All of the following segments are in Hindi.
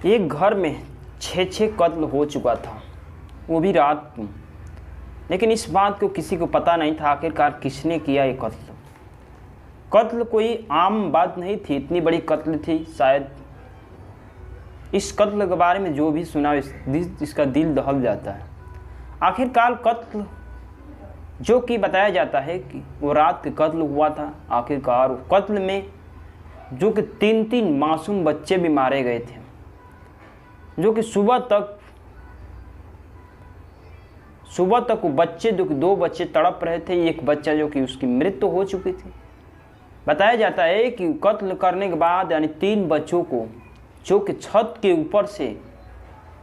एक घर में 6 कत्ल हो चुका था, वो भी रात को। लेकिन इस बात को किसी को पता नहीं था आखिरकार किसने किया ये कत्ल। कत्ल कोई आम बात नहीं थी, इतनी बड़ी कत्ल थी। शायद इस कत्ल के बारे में जो भी सुना इसका दिल दहल जाता है। आखिरकार कत्ल जो कि बताया जाता है कि वो रात के कत्ल हुआ था। आखिरकार कत्ल में जो कि 3 मासूम बच्चे भी मारे गए थे, जो कि सुबह तक वो बच्चे, जो कि 2 बच्चे तड़प रहे थे, एक बच्चा जो कि उसकी मृत्यु हो चुकी थी। बताया जाता है कि कत्ल करने के बाद यानी 3 बच्चों को जो कि छत के ऊपर से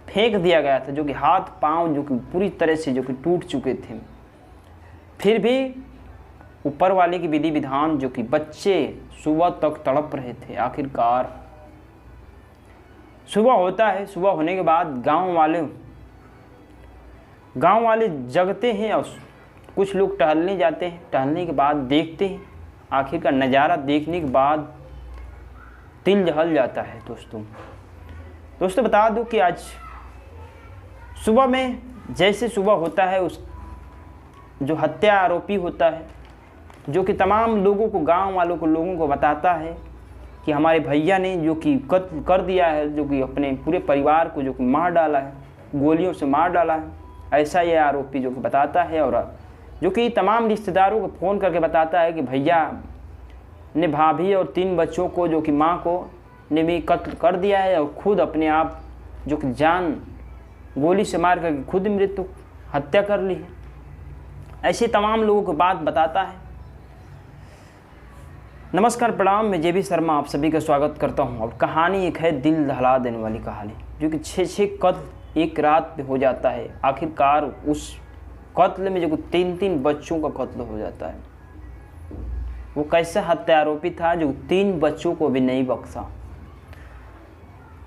फेंक दिया गया था, जो कि हाथ पांव जो कि पूरी तरह से जो कि टूट चुके थे। फिर भी ऊपर वाले की विधि विधान जो कि बच्चे सुबह तक तड़प रहे थे। आखिरकार सुबह होता है, सुबह होने के बाद गांव वाले जगते हैं और कुछ लोग टहलने जाते हैं। टहलने के बाद देखते हैं, आखिर का नज़ारा देखने के बाद दिल दहल जाता है। दोस्तों बता दूं कि आज सुबह में जैसे सुबह होता है, उस जो हत्या आरोपी होता है, जो कि तमाम लोगों को, गांव वालों को, लोगों को बताता है कि हमारे भैया ने जो कि कत्ल कर दिया है, जो कि अपने पूरे परिवार को जो कि मार डाला है, गोलियों से मार डाला है, ऐसा ये आरोपी जो कि बताता है। और जो कि तमाम रिश्तेदारों को फ़ोन करके बताता है कि भैया ने भाभी और 3 बच्चों को जो कि माँ को ने भी कत्ल कर दिया है और खुद अपने आप जो कि जान गोली से मार कर खुद मृत्यु हत्या कर ली है। ऐसे तमाम लोगों को बात बताता है। नमस्कार, प्रणाम, मैं JB शर्मा आप सभी का स्वागत करता हूं। और कहानी एक है दिल दहला देने वाली कहानी, जो कि 6 कत्ल एक रात में हो जाता है। आखिरकार उस कत्ल में जो 3 बच्चों का कत्ल हो जाता है। वो कैसा हत्या आरोपी था जो 3 बच्चों को भी नहीं बख्शा।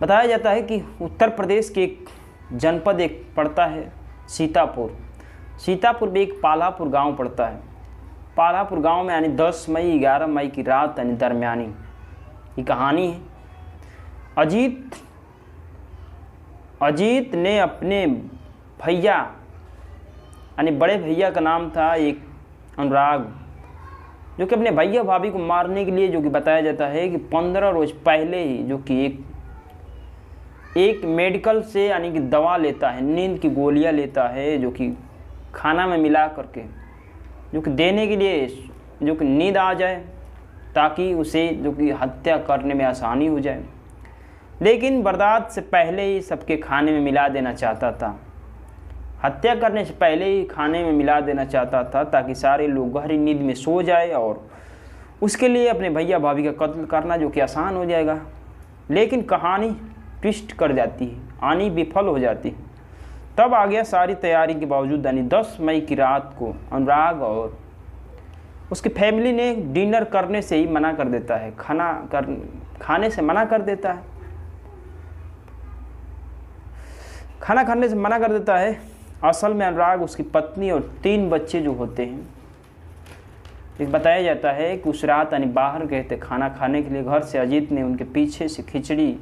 बताया जाता है कि उत्तर प्रदेश के एक जनपद एक पड़ता है सीतापुर में एक पालापुर गांव पड़ता है। पालापुर गांव में यानी 10 मई 11 मई की रात यानी दरमियानी ये कहानी है। अजीत ने अपने भैया यानी बड़े भैया का नाम था एक अनुराग, जो कि अपने भैया भाभी को मारने के लिए जो कि बताया जाता है कि 15 रोज पहले ही जो कि एक मेडिकल से यानी कि दवा लेता है, नींद की गोलियां लेता है, जो कि खाना में मिला करके जो कि देने के लिए जो कि नींद आ जाए, ताकि उसे जो कि हत्या करने में आसानी हो जाए। लेकिन बर्दाश्त से पहले ही सबके खाने में मिला देना चाहता था, हत्या करने से पहले ही खाने में मिला देना चाहता था, ताकि सारे लोग गहरी नींद में सो जाए और उसके लिए अपने भैया भाभी का कत्ल करना जो कि आसान हो जाएगा। लेकिन कहानी ट्विस्ट कर जाती है, आनी विफल हो जाती है। तब आ गया सारी तैयारी के बावजूद यानी 10 मई की रात को अनुराग और उसकी फैमिली ने डिनर करने से ही मना कर देता है, खाने से मना कर देता है, खाना खाने से मना कर देता है। असल में अनुराग, उसकी पत्नी और 3 बच्चे जो होते हैं, एक बताया जाता है कि उस रात यानी बाहर गए थे खाना खाने के लिए। घर से अजीत ने उनके पीछे से खिचड़ी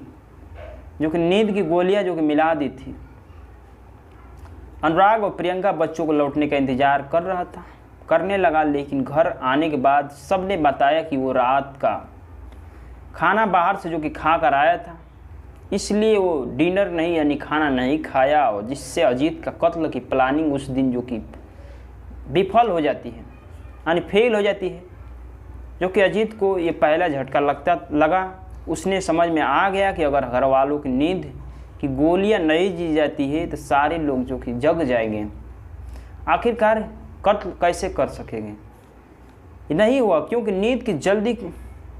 जो कि नींद की गोलियां जो कि मिला दी थी। अनुराग और प्रियंका बच्चों को लौटने का इंतजार करने लगा। लेकिन घर आने के बाद सबने बताया कि वो रात का खाना बाहर से जो कि खा कर आया था, इसलिए वो डिनर नहीं यानी खाना नहीं खाया, और जिससे अजीत का कत्ल की प्लानिंग उस दिन जो कि विफल हो जाती है यानी फेल हो जाती है। जो कि अजीत को ये पहला झटका लगा। उसने समझ में आ गया कि अगर घर वालों की नींद की गोलियां नहीं दी जाती है तो सारे लोग जो कि जग जाएंगे। आखिरकार कत्ल कैसे कर सकेंगे? ये नहीं हुआ, क्योंकि नींद की जल्दी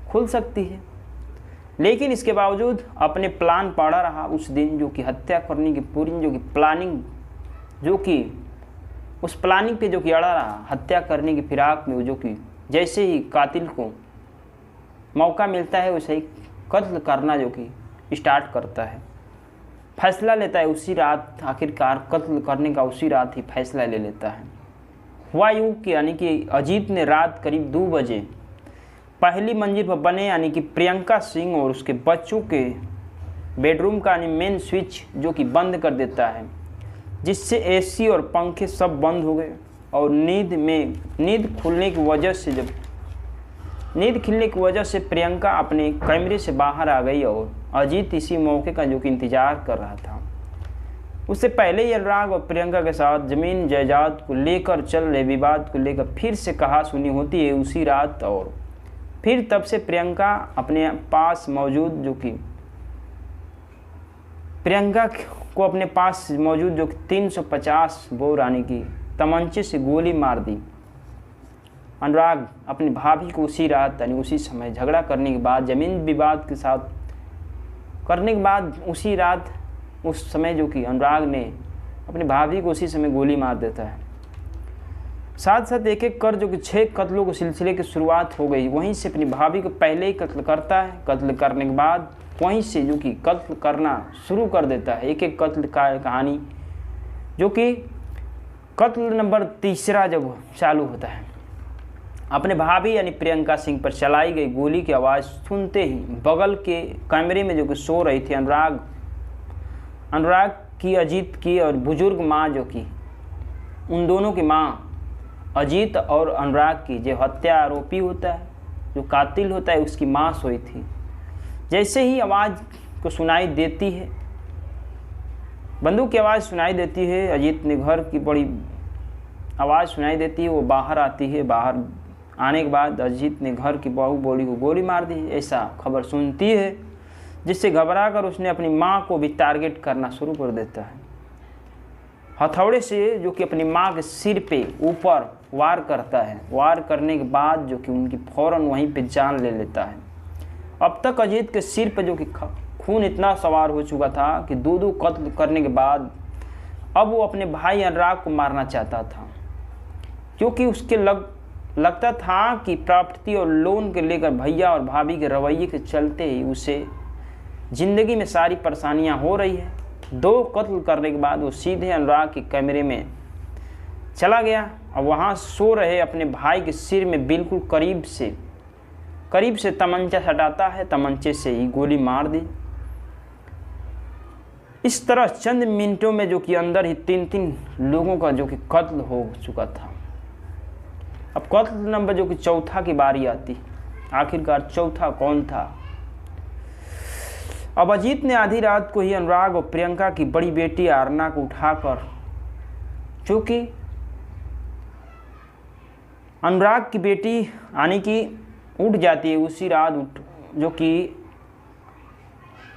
खुल सकती है। लेकिन इसके बावजूद अपने प्लान पड़ा रहा उस दिन, जो कि हत्या करने की पूरी जो कि प्लानिंग, जो कि उस प्लानिंग पे जो कि अड़ा रहा, हत्या करने की फिराक में, जो कि जैसे ही कातिल को मौका मिलता है वैसे ही कत्ल करना जो कि स्टार्ट करता है, फैसला लेता है उसी रात। आखिरकार कत्ल करने का उसी रात ही फैसला ले लेता है। हुआ यूँ कि यानी कि अजीत ने रात करीब 2 बजे पहली मंजिल पर बने यानी कि प्रियंका सिंह और उसके बच्चों के बेडरूम का मेन स्विच जो कि बंद कर देता है, जिससे एसी और पंखे सब बंद हो गए। और नींद खुलने की वजह से प्रियंका अपने कमरे से बाहर आ गई और अजीत इसी मौके का जो कि इंतजार कर रहा था। उससे पहले ही अनुराग और प्रियंका के साथ जमीन जायदाद को लेकर चल रहे विवाद को लेकर फिर से कहा सुनी होती है उसी रात। और फिर तब से प्रियंका अपने पास मौजूद जो कि 350 बोर आने की तमंचे से गोली मार दी। अनुराग अपनी भाभी को उसी रात यानी उसी समय झगड़ा करने के बाद जमीन विवाद के साथ करने के बाद उसी रात उस समय जो कि अनुराग ने अपनी भाभी को उसी समय गोली मार देता है। साथ साथ एक एक कर जो कि 6 कत्लों के सिलसिले की शुरुआत हो गई। वहीं से अपनी भाभी को पहले ही कत्ल करता है। कत्ल करने के बाद वहीं से जो कि कत्ल करना शुरू कर देता है। एक एक कत्ल का कहानी जो कि कत्ल नंबर 3 जब चालू होता है, अपने भाभी यानी प्रियंका सिंह पर चलाई गई गोली की आवाज़ सुनते ही बगल के कमरे में जो कि सो रही थी अनुराग की, अजीत की और बुजुर्ग माँ जो कि उन दोनों की माँ अजीत और अनुराग की जो हत्या आरोपी होता है, जो कातिल होता है, उसकी माँ सोई थी। जैसे ही आवाज़ को सुनाई देती है, बंदूक की आवाज़ सुनाई देती है, अजीत ने घर की बड़ी आवाज़ सुनाई देती है, वो बाहर आती है। बाहर आने के बाद अजीत ने घर की बहू बोली को गोली मार दी, ऐसा खबर सुनती है, जिससे घबरा कर उसने अपनी माँ को भी टारगेट करना शुरू कर देता है। हथौड़े से जो कि अपनी माँ के सिर पे ऊपर वार करता है। वार करने के बाद जो कि उनकी फ़ौरन वहीं पे जान ले लेता है। अब तक अजीत के सिर पर जो कि खून इतना सवार हो चुका था कि दो कत्ल करने के बाद अब वो अपने भाई अनुराग को मारना चाहता था, क्योंकि उसके लगता था कि प्रॉपर्टी और लोन के लेकर भैया और भाभी के रवैये के चलते ही उसे ज़िंदगी में सारी परेशानियां हो रही है। 2 कत्ल करने के बाद वो सीधे अनुराग के कमरे में चला गया और वहाँ सो रहे अपने भाई के सिर में बिल्कुल करीब से तमंचा सटाता है। तमंचे से ही गोली मार दी। इस तरह चंद मिनटों में जो कि अंदर ही 3 लोगों का जो कि कत्ल हो चुका था। अब कत्ल नंबर जो कि 4 की बारी आती। आखिरकार चौथा कौन था? अब अजीत ने आधी रात को ही अनुराग और प्रियंका की बड़ी बेटी आरना को उठाकर, चूँकि अनुराग की बेटी यानी कि उठ जाती है उसी रात, जो कि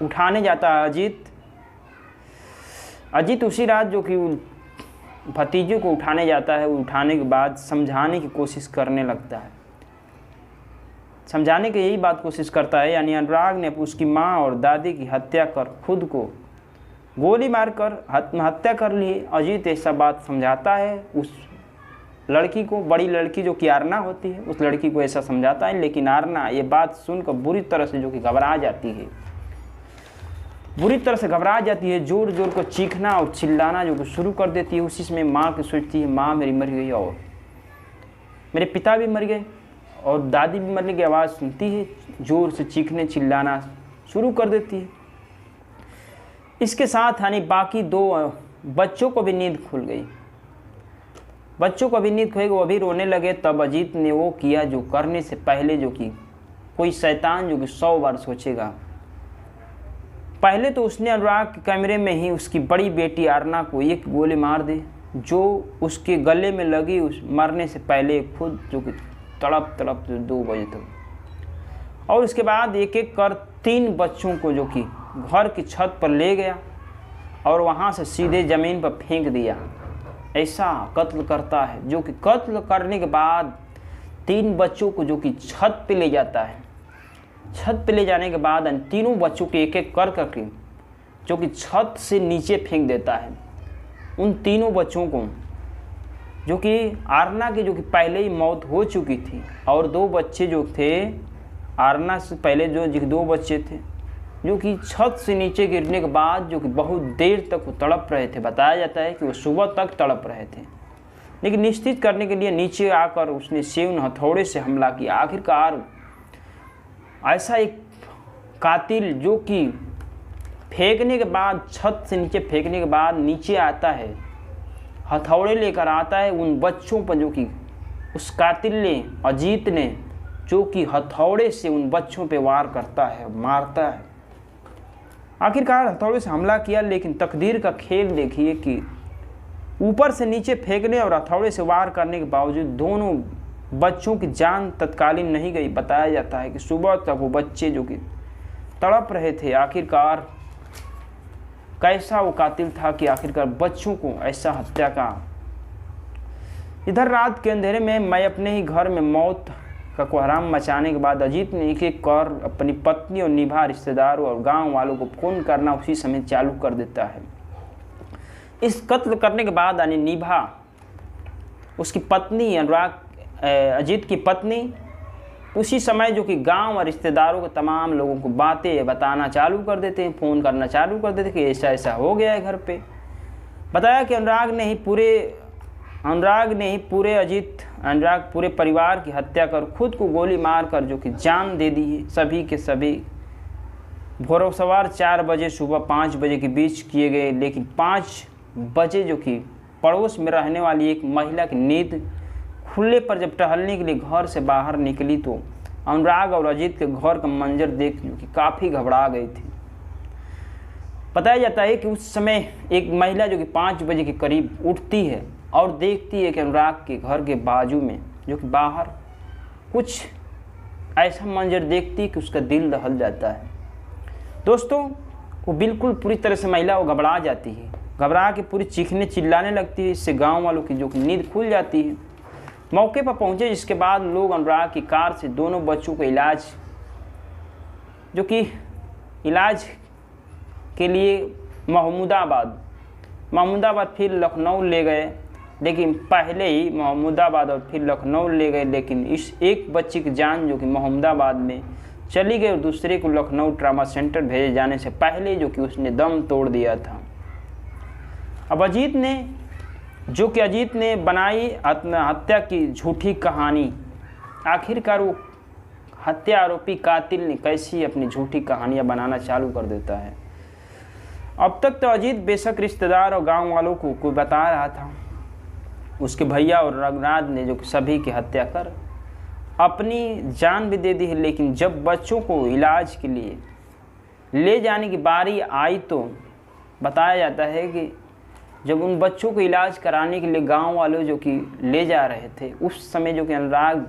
उठाने जाता है अजीत उसी रात जो कि भतीजे को उठाने जाता है। उठाने के बाद समझाने की कोशिश करने लगता है, समझाने की यही बात कोशिश करता है, यानी अनुराग ने उसकी माँ और दादी की हत्या कर खुद को गोली मारकर हत्या कर ली। अजीत ऐसा बात समझाता है उस लड़की को, बड़ी लड़की जो कि आरना होती है, उस लड़की को ऐसा समझाता है। लेकिन आरना ये बात सुनकर बुरी तरह से जो कि घबरा जाती है, जोर जोर को चीखना और चिल्लाना जो कि शुरू कर देती है। उसी समय माँ की सोचती है माँ मेरी मर गई और मेरे पिता भी मर गए और दादी भी मरने की आवाज़ सुनती है, जोर से चीखने चिल्लाना शुरू कर देती है। इसके साथ यानी बाकी 2 बच्चों को भी नींद खुल गई। वो अभी रोने लगे। तब अजीत ने वो किया जो करने से पहले जो कि कोई शैतान जो कि 100 बार सोचेगा। पहले तो उसने अनुराग के कमरे में ही उसकी बड़ी बेटी आरना को एक गोली मार दी, जो उसके गले में लगी। उस मरने से पहले खुद जो कि तड़प 2 बजे तक। और उसके बाद एक एक कर 3 बच्चों को जो कि घर की छत पर ले गया और वहाँ से सीधे ज़मीन पर फेंक दिया। ऐसा कत्ल करता है, जो कि कत्ल करने के बाद 3 बच्चों को जो कि छत पे ले जाता है। छत पे ले जाने के बाद तीनों बच्चों के एक एक कर करके जो कि छत से नीचे फेंक देता है। उन तीनों बच्चों को जो कि आरना की जो कि पहले ही मौत हो चुकी थी, और 2 बच्चे जो थे आरना से पहले जो 2 बच्चे थे जो कि छत से नीचे गिरने के बाद जो कि बहुत देर तक वो तड़प रहे थे। बताया जाता है कि वो सुबह तक तड़प रहे थे, लेकिन निश्चित करने के लिए नीचे आकर उसने सेवन हथौड़े से हमला किया। आखिरकार ऐसा एक कातिल जो कि फेंकने के बाद, छत से नीचे फेंकने के बाद नीचे आता है, हथौड़े लेकर आता है उन बच्चों पर, जो कि उस कातिल ने, अजीत ने, जो कि हथौड़े से उन बच्चों पे वार करता है, मारता है। आखिरकार हथौड़े से हमला किया, लेकिन तकदीर का खेल देखिए कि ऊपर से नीचे फेंकने और हथौड़े से वार करने के बावजूद दोनों बच्चों की जान तत्कालीन नहीं गई। बताया जाता है कि सुबह तक वो बच्चे जो कि तड़प रहे थे। आखिरकार कैसा वो कातिल था कि आखिरकार बच्चों को ऐसा हत्या का। इधर रात के अंधेरे में मैं अपने ही घर में मौत का कोहराम मचाने के बाद अजीत ने एक एक कर अपनी पत्नी और निभा, रिश्तेदारों और गांव वालों को फोन करना उसी समय चालू कर देता है। इस कत्ल करने के बाद यानी निभा, उसकी पत्नी अनुराग, अजीत की पत्नी, उसी समय जो कि गांव और रिश्तेदारों के तमाम लोगों को बातें बताना चालू कर देते हैं, फ़ोन करना चालू कर देते हैं कि ऐसा ऐसा हो गया है घर पे। बताया कि अनुराग ने ही पूरे परिवार की हत्या कर, खुद को गोली मार कर जो कि जान दे दी है। सभी के सभी भोरसवार 4 बजे सुबह 5 बजे के बीच किए गए, लेकिन 5 बजे जो कि पड़ोस में रहने वाली एक महिला की नींद खुले पर जब टहलने के लिए घर से बाहर निकली तो अनुराग और अजीत के घर का मंजर देख जो कि काफ़ी घबरा गई थी। बताया जाता है कि उस समय एक महिला जो कि 5 बजे के करीब उठती है और देखती है कि अनुराग के घर के बाजू में जो कि बाहर कुछ ऐसा मंजर देखती है कि उसका दिल दहल जाता है। दोस्तों, वो बिल्कुल पूरी तरह से महिला वो घबरा जाती है, घबरा के पूरी चीखने चिल्लाने लगती है। इससे गांव वालों की जो कि नींद खुल जाती है। मौके पर पहुंचे, जिसके बाद लोग अनुराग की कार से दोनों बच्चों को इलाज के लिए महमूदाबाद फिर लखनऊ ले गए, लेकिन पहले ही महमूदाबाद और फिर लखनऊ ले गए, लेकिन इस एक बच्चे की जान जो कि महमूदाबाद में चली गई और दूसरे को लखनऊ ट्रामा सेंटर भेजे जाने से पहले जो कि उसने दम तोड़ दिया था। अब अजीत ने बनाई आत्महत्या की झूठी कहानी। आखिरकार वो हत्या आरोपी कातिल ने कैसी अपनी झूठी कहानियां बनाना चालू कर देता है। अब तक तो अजीत बेशक रिश्तेदार और गांव वालों को कोई बता रहा था, उसके भैया और रघुनाथ ने जो सभी की हत्या कर अपनी जान भी दे दी है। लेकिन जब बच्चों को इलाज के लिए ले जाने की बारी आई तो बताया जाता है कि जब उन बच्चों को इलाज कराने के लिए गांव वालों जो कि ले जा रहे थे, उस समय जो कि अनुराग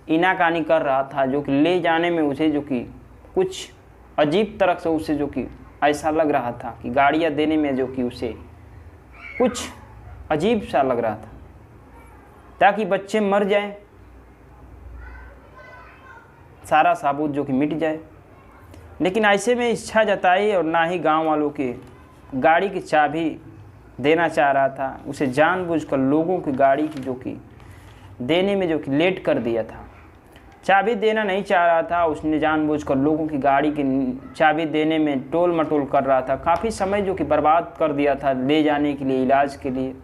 इनाकानी कर रहा था, जो कि ले जाने में उसे जो कि कुछ अजीब तरह से उसे जो कि ऐसा लग रहा था कि गाड़ियां देने में जो कि उसे कुछ अजीब सा लग रहा था, ताकि बच्चे मर जाएं, सारा साबूत जो कि मिट जाए। लेकिन ऐसे में इच्छा जताई और ना ही गांव वालों के गाड़ी की चाबी देना चाह रहा था। उसे जानबूझकर लोगों की गाड़ी की जो कि देने में जो कि लेट कर दिया था, चाबी देना नहीं चाह रहा था। उसने जानबूझकर लोगों की गाड़ी की चाबी देने में टोल मटोल कर रहा था, काफ़ी समय जो कि बर्बाद कर दिया था ले जाने के लिए, इलाज के लिए।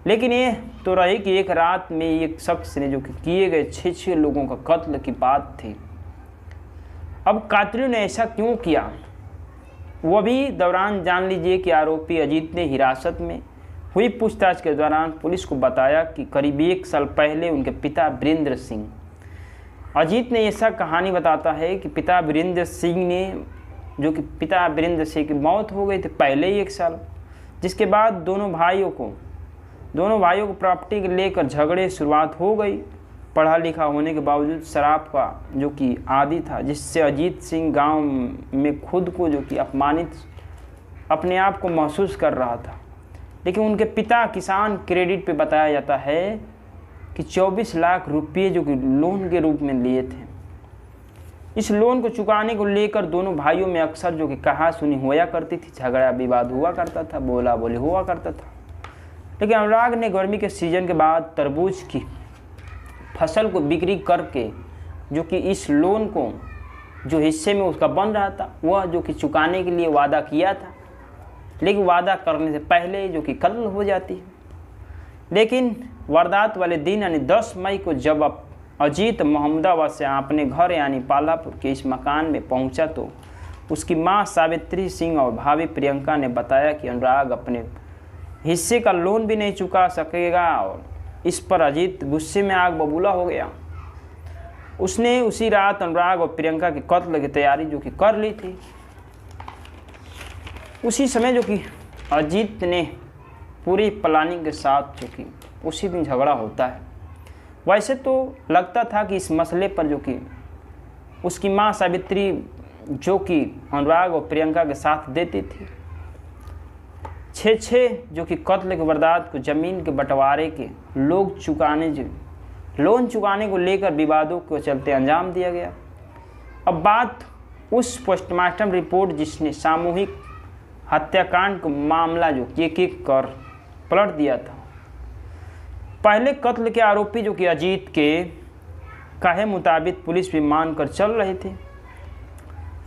लेकिन ये तो रही कि एक रात में एक शख्स ने जो कि किए गए 6 लोगों का कत्ल की बात थी। अब कातिलों ने ऐसा क्यों किया, वो भी दौरान जान लीजिए कि आरोपी अजीत ने हिरासत में हुई पूछताछ के दौरान पुलिस को बताया कि करीब 1 साल पहले उनके पिता वीरेंद्र सिंह, अजीत ने ऐसा कहानी बताता है कि पिता वीरेंद्र सिंह की मौत हो गई थी पहले ही 1 साल, जिसके बाद दोनों भाइयों को प्रॉपर्टी को लेकर झगड़े शुरुआत हो गई। पढ़ा लिखा होने के बावजूद शराब का जो कि आदी था, जिससे अजीत सिंह गांव में खुद को जो कि अपमानित अपने आप को महसूस कर रहा था। लेकिन उनके पिता किसान क्रेडिट पे बताया जाता है कि 24 लाख रुपये जो कि लोन के रूप में लिए थे। इस लोन को चुकाने को लेकर दोनों भाइयों में अक्सर जो कि कहा सुनी होया करती थी, झगड़ा विवाद हुआ करता था, बोला बोली हुआ करता था। लेकिन अनुराग ने गर्मी के सीजन के बाद तरबूज की फसल को बिक्री करके जो कि इस लोन को जो हिस्से में उसका बन रहा था वह जो कि चुकाने के लिए वादा किया था, लेकिन वादा करने से पहले जो कि कत्ल हो जाती है। लेकिन वारदात वाले दिन यानी 10 मई को जब अजीत महमूदाबाद से अपने घर यानी पालापुर के इस मकान में पहुंचा तो उसकी मां सावित्री सिंह और भाभी प्रियंका ने बताया कि अनुराग अपने हिस्से का लोन भी नहीं चुका सकेगा और इस पर अजीत गुस्से में आग बबूला हो गया। उसने उसी रात अनुराग और प्रियंका के कत्ल की तैयारी जो कि कर ली थी। उसी समय जो कि अजीत ने पूरी प्लानिंग के साथ जो कि उसी दिन झगड़ा होता है। वैसे तो लगता था कि इस मसले पर जो कि उसकी मां सावित्री जो कि अनुराग और प्रियंका के साथ देती थी, 6 जो कि कत्ल के वारदात को ज़मीन के बंटवारे के लोन चुकाने को लेकर विवादों को चलते अंजाम दिया गया। अब बात उस पोस्टमार्टम रिपोर्ट जिसने सामूहिक हत्याकांड का मामला जो एक कर पलट दिया था। पहले कत्ल के आरोपी जो कि अजीत के कहे मुताबिक पुलिस भी मानकर चल रही थी।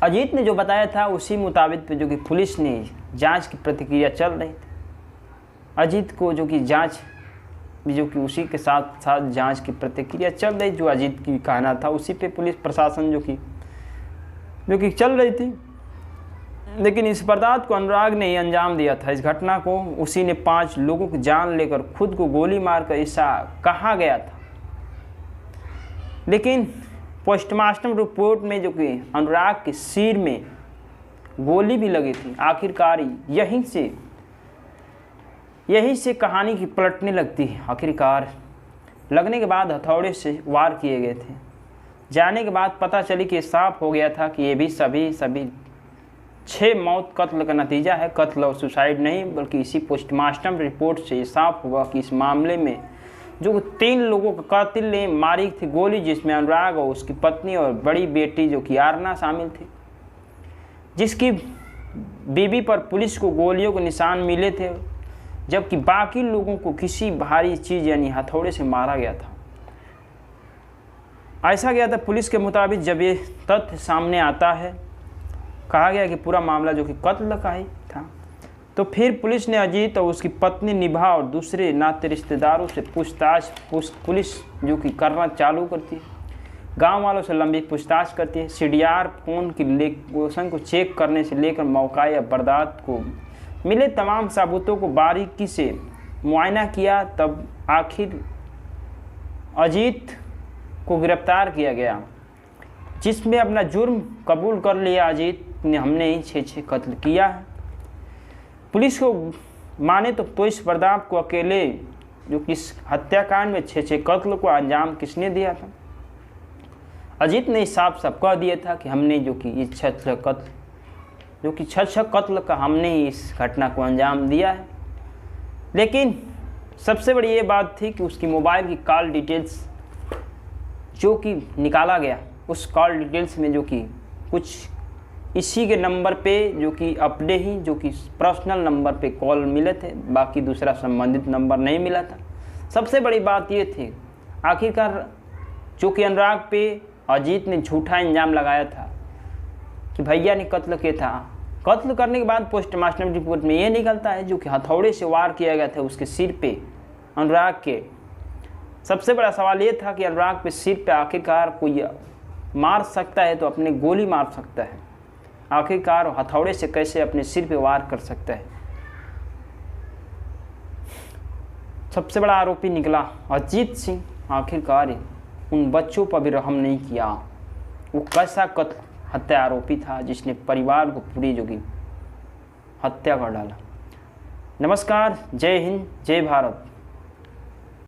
अजीत ने जो बताया था उसी मुताबिक जो कि पुलिस ने जांच की प्रतिक्रिया चल रही थी। अजीत को जो कि जांच जो कि उसी के साथ साथ जांच की प्रतिक्रिया चल रही, जो अजीत की कहना था उसी पे पुलिस प्रशासन जो कि चल रही थी। लेकिन इस वारदात को अनुराग ने ही अंजाम दिया था। इस घटना को उसी ने 5 लोगों की जान लेकर खुद को गोली मारकर ऐसा कहा गया था। लेकिन पोस्टमार्टम रिपोर्ट में जो कि अनुराग के सिर में गोली भी लगी थी। आखिरकार यहीं से कहानी की पलटने लगती है। आखिरकार लगने के बाद हथौड़े से वार किए गए थे। जाने के बाद पता चली कि साफ हो गया था कि ये भी सभी 6 मौत कत्ल का नतीजा है। कत्ल और सुसाइड नहीं, बल्कि इसी पोस्टमार्टम रिपोर्ट से साफ हुआ कि इस मामले में जो 3 लोगों का कातिल ने मारी थी गोली, जिसमें अनुराग और उसकी पत्नी और बड़ी बेटी जो कि आरना शामिल थी, जिसकी बीबी पर पुलिस को गोलियों के निशान मिले थे, जबकि बाकी लोगों को किसी भारी चीज़ यानी हथौड़े से मारा गया था। ऐसा गया था पुलिस के मुताबिक। जब ये तथ्य सामने आता है, कहा गया कि पूरा मामला जो कि कत्ल का ही था, तो फिर पुलिस ने अजीत और उसकी पत्नी निभा और दूसरे नाते रिश्तेदारों से पूछताछ पुलिस जो कि करना चालू करती है। गांव वालों से लंबी पूछताछ करती है। CDR फोन की लोकेशन को चेक करने से लेकर मौका या वारदात को मिले तमाम सबूतों को बारीकी से मुआयना किया। तब आखिर अजीत को गिरफ्तार किया गया, जिसमें अपना जुर्म कबूल कर लिया। अजीत ने हमने ही 6 कत्ल किया है। पुलिस को माने तो इस वारदात को अकेले जो कि इस हत्याकांड में 6 कत्ल को अंजाम किसने दिया था? अजीत ने साफ कह दिया था कि हमने जो कि ये 6 कत्ल का हमने ही इस घटना को अंजाम दिया है। लेकिन सबसे बड़ी ये बात थी कि उसकी मोबाइल की कॉल डिटेल्स जो कि निकाला गया, उस कॉल डिटेल्स में जो कि कुछ इसी के नंबर पे जो कि अपने ही जो कि पर्सनल नंबर पे कॉल मिले थे, बाकी दूसरा संबंधित नंबर नहीं मिला था। सबसे बड़ी बात ये थी आखिरकार जो कि अनुराग पे अजीत ने झूठा इल्ज़ाम लगाया था कि भैया ने कत्ल किया था। कत्ल करने के बाद पोस्टमार्टम रिपोर्ट में ये निकलता है जो कि हथौड़े से वार किया गया था उसके सिर पे अनुराग के। सबसे बड़ा सवाल ये था कि अनुराग पे सिर पे आखिरकार कोई मार सकता है तो अपने गोली मार सकता है, आखिरकार हथौड़े से कैसे अपने सिर पे वार कर सकता है? सबसे बड़ा आरोपी निकला अजीत सिंह। आखिरकार उन बच्चों पर भी रहम नहीं किया। वो कैसा कत्ल हत्या आरोपी था जिसने परिवार को पूरी जोगी हत्या कर डाला। नमस्कार, जय हिंद, जय भारत।